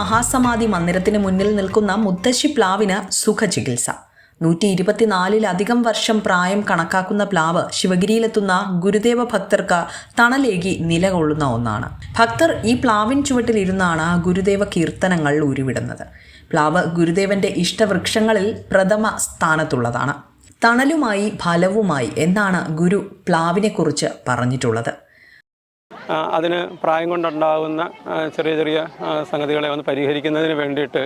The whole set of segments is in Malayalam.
മഹാസമാധി മന്ദിരത്തിന് മുന്നിൽ നിൽക്കുന്ന മുത്തശ്ശി പ്ലാവിന് സുഖചികിത്സ. 124-ലധികം വർഷം പ്രായം കണക്കാക്കുന്ന പ്ലാവ് ശിവഗിരിയിലെത്തുന്ന ഗുരുദേവ ഭക്തർക്ക് തണലേകി നിലകൊള്ളുന്ന ഒന്നാണ്. ഭക്തർ ഈ പ്ലാവിൻ ചുവട്ടിലിരുന്നാണ് ഗുരുദേവ കീർത്തനങ്ങൾ ഉരുവിടുന്നത്. പ്ലാവ് ഗുരുദേവന്റെ ഇഷ്ടവൃക്ഷങ്ങളിൽ പ്രഥമ സ്ഥാനത്തുള്ളതാണ്. തണലുമായി ഫലവുമായി എന്നാണ് ഗുരു പ്ലാവിനെക്കുറിച്ച് പറഞ്ഞിട്ടുള്ളത്. അതിന് പ്രായം കൊണ്ടുണ്ടാകുന്ന ചെറിയ ചെറിയ സംഗതികളെ ഒന്ന് പരിഹരിക്കുന്നതിന് വേണ്ടിയിട്ട്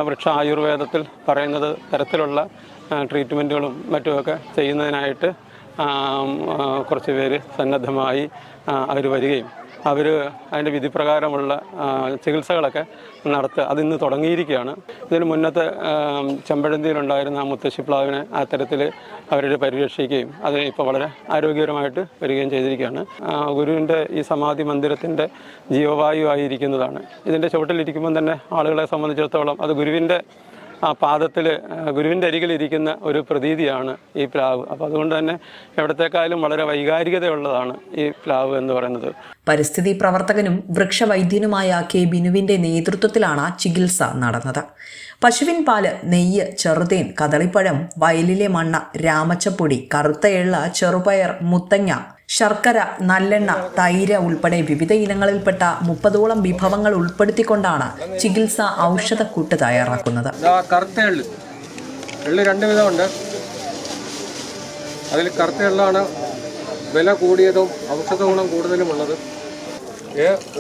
വൃക്ഷ ആയുർവേദത്തിൽ പറയുന്നത് തരത്തിലുള്ള ട്രീറ്റ്മെൻറ്റുകളും മറ്റുമൊക്കെ ചെയ്യുന്നതിനായിട്ട് കുറച്ച് പേര് സന്നദ്ധമായി അവർ വരികയും അവർ അതിൻ്റെ വിധിപ്രകാരമുള്ള ചികിത്സകളൊക്കെ നടത്തുക. അതിന്ന് തുടങ്ങിയിരിക്കുകയാണ്. ഇതിന് മുന്നത്തെ ചെമ്പഴന്തിയിലുണ്ടായിരുന്ന ആ മുത്തശ്ശി പ്ലാവിനെ ആ തരത്തിൽ അവർ പരിരക്ഷിക്കുകയും അതിന് ഇപ്പോൾ വളരെ ആരോഗ്യകരമായിട്ട് വരികയും ചെയ്തിരിക്കുകയാണ്. ഗുരുവിൻ്റെ ഈ സമാധി മന്ദിരത്തിൻ്റെ ജീവവായു ആയിരിക്കുന്നതാണ്. ഇതിൻ്റെ ചുവട്ടിലിരിക്കുമ്പം തന്നെ ആളുകളെ സംബന്ധിച്ചിടത്തോളം അത് ഗുരുവിൻ്റെ ആ പാദത്തിൽ ഗുരുവിൻ്റെ അരികിലിരിക്കുന്ന ഒരു പ്രതീതിയാണ് ഈ പ്ലാവ്. അപ്പോൾ അതുകൊണ്ട് തന്നെ എവിടത്തേക്കാളും വളരെ വൈകാരികതയുള്ളതാണ് ഈ പ്ലാവ് എന്ന് പറയുന്നത്. പരിസ്ഥിതി പ്രവർത്തകനും വൃക്ഷവൈദ്യനുമായ കെ ബിനുവിന്റെ നേതൃത്വത്തിലാണ് ചികിത്സ നടന്നത്. പശുവിൻ പാല്, നെയ്യ്, ചെറുതേൻ, കദളിപ്പഴം, വയലിലെ മണ്ണ, രാമച്ചപ്പൊടി, കറുത്ത എള്ള, ചെറുപയർ, മുത്തങ്ങ, ശർക്കര, നല്ലെണ്ണ, തൈര് ഉൾപ്പെടെ വിവിധ ഇനങ്ങളിൽപ്പെട്ട 30ഓളം വിഭവങ്ങൾ ഉൾപ്പെടുത്തിക്കൊണ്ടാണ് ചികിത്സ ഔഷധക്കൂട്ട് തയ്യാറാക്കുന്നത്. കറുത്ത എള്ള് 2 വിധമുണ്ട്. അതിൽ കറുത്ത എള്ളാണ് വില കൂടിയതും ഔഷധ ഗുണം കൂടുതലുമുള്ളത്.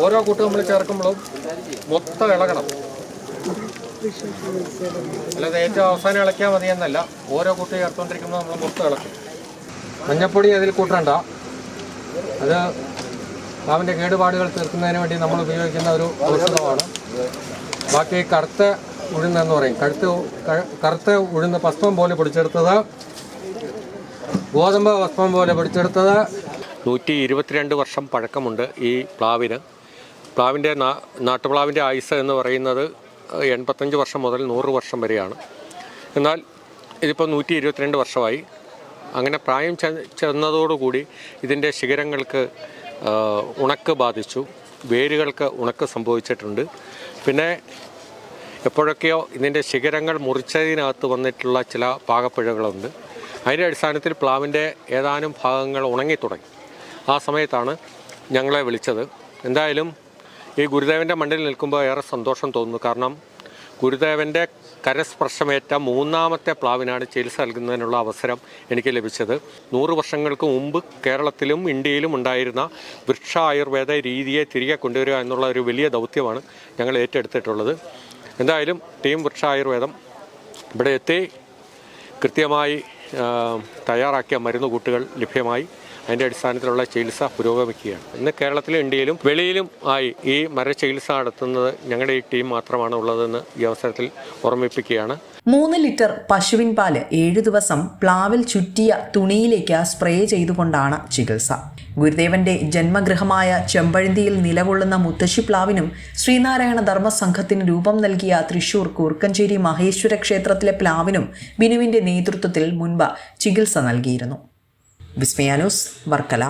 ഓരോ കൂട്ട് നമ്മൾ ചേർക്കുമ്പോഴും മൊത്തം ഇളകണം. അല്ലാതെ ഏറ്റവും അവസാനം ഇളക്കിയാൽ മതിയെന്നല്ല, ഓരോ കൂട്ട് ചേർത്തുകൊണ്ടിരിക്കുമ്പോൾ നമ്മൾ മൊത്തം ഇളക്കും. മഞ്ഞപ്പൊടി അതിൽ കൂട്ടണ്ട. അത് മാവിൻ്റെ കേടുപാടുകൾ തീർക്കുന്നതിന് വേണ്ടി നമ്മൾ ഉപയോഗിക്കുന്ന ഒരു ഔഷധമാണ്. ബാക്കി കറുത്ത ഉഴുന്നെന്ന് പറയും. കറുത്ത ഉഴുന്ന് ഭസ്മം പോലെ പൊടിച്ചെടുത്തത്, ഗോതമ്പ് ഭസ്മം പോലെ പൊടിച്ചെടുത്തത്. 122 വർഷം പഴക്കമുണ്ട് ഈ പ്ലാവിന്. പ്ലാവിൻ്റെ നാട്ടുപ്ലാവിൻ്റെ ആയുസ് എന്ന് പറയുന്നത് 85 വർഷം മുതൽ 100 വർഷം വരെയാണ്. എന്നാൽ ഇതിപ്പോൾ 122 വർഷമായി. അങ്ങനെ പ്രായം ചെന്നതോടുകൂടി ഇതിൻ്റെ ശിഖരങ്ങൾക്ക് ഉണക്ക് ബാധിച്ചു, വേരുകൾക്ക് ഉണക്ക് സംഭവിച്ചിട്ടുണ്ട്. പിന്നെ എപ്പോഴൊക്കെയോ ഇതിൻ്റെ ശിഖരങ്ങൾ മുറിച്ചതിനകത്ത് വന്നിട്ടുള്ള ചില പാകപ്പിഴകളുണ്ട്. അതിൻ്റെ അടിസ്ഥാനത്തിൽ പ്ലാവിൻ്റെ ഏതാനും ഭാഗങ്ങൾ ഉണങ്ങിത്തുടങ്ങി. ആ സമയത്താണ് ഞങ്ങളെ വിളിച്ചത്. എന്തായാലും ഈ ഗുരുദേവൻ്റെ മണ്ണിൽ നിൽക്കുമ്പോൾ ഏറെ സന്തോഷം തോന്നുന്നു. കാരണം ഗുരുദേവൻ്റെ കരസ്പർശമേറ്റ 3ാമത്തെ പ്ലാവിനാണ് ചികിത്സ നൽകുന്നതിനുള്ള അവസരം എനിക്ക് ലഭിച്ചത്. 100 വർഷങ്ങൾക്ക് മുമ്പ് കേരളത്തിലും ഇന്ത്യയിലും ഉണ്ടായിരുന്ന വൃക്ഷ ആയുർവേദ രീതിയെ തിരികെ കൊണ്ടുവരിക എന്നുള്ള ഒരു വലിയ ദൗത്യമാണ് ഞങ്ങൾ ഏറ്റെടുത്തിട്ടുള്ളത്. എന്തായാലും ടീം വൃക്ഷ ആയുർവേദം ഇവിടെ എത്തി കൃത്യമായി തയ്യാറാക്കിയ മരുന്നുകൂട്ടുകൾ ലഭ്യമായി. അതിൻ്റെ അടിസ്ഥാനത്തിലുള്ള ചികിത്സ പുരോഗമിക്കുകയാണ്. ഇന്ന് കേരളത്തിലും ഇന്ത്യയിലും വെളിയിലും ആയി ഈ മരച്ചികിത്സ നടത്തുന്നത് ഞങ്ങളുടെ ഈ ടീം മാത്രമാണ് ഉള്ളതെന്ന് ഈ അവസരത്തിൽ ഓർമ്മിപ്പിക്കുകയാണ്. 3 ലിറ്റർ പശുവിൻ പാല് 7 ദിവസം പ്ലാവിൽ ചുറ്റിയ തുണിയിലേക്ക് സ്പ്രേ ചെയ്തുകൊണ്ടാണ് ചികിത്സ. ഗുരുദേവന്റെ ജന്മഗൃഹമായ ചെമ്പഴന്തിയിൽ നിലകൊള്ളുന്ന മുത്തശ്ശി പ്ലാവിനും ശ്രീനാരായണ ധർമ്മസംഘത്തിന് രൂപം നൽകിയ തൃശൂർ കൂർക്കഞ്ചേരി മഹേശ്വര ക്ഷേത്രത്തിലെ പ്ലാവിനും ബിനുവിന്റെ നേതൃത്വത്തിൽ മുൻപ് ചികിത്സ നൽകിയിരുന്നു. വിസ്മയ ന്യൂസ്, വർക്കല.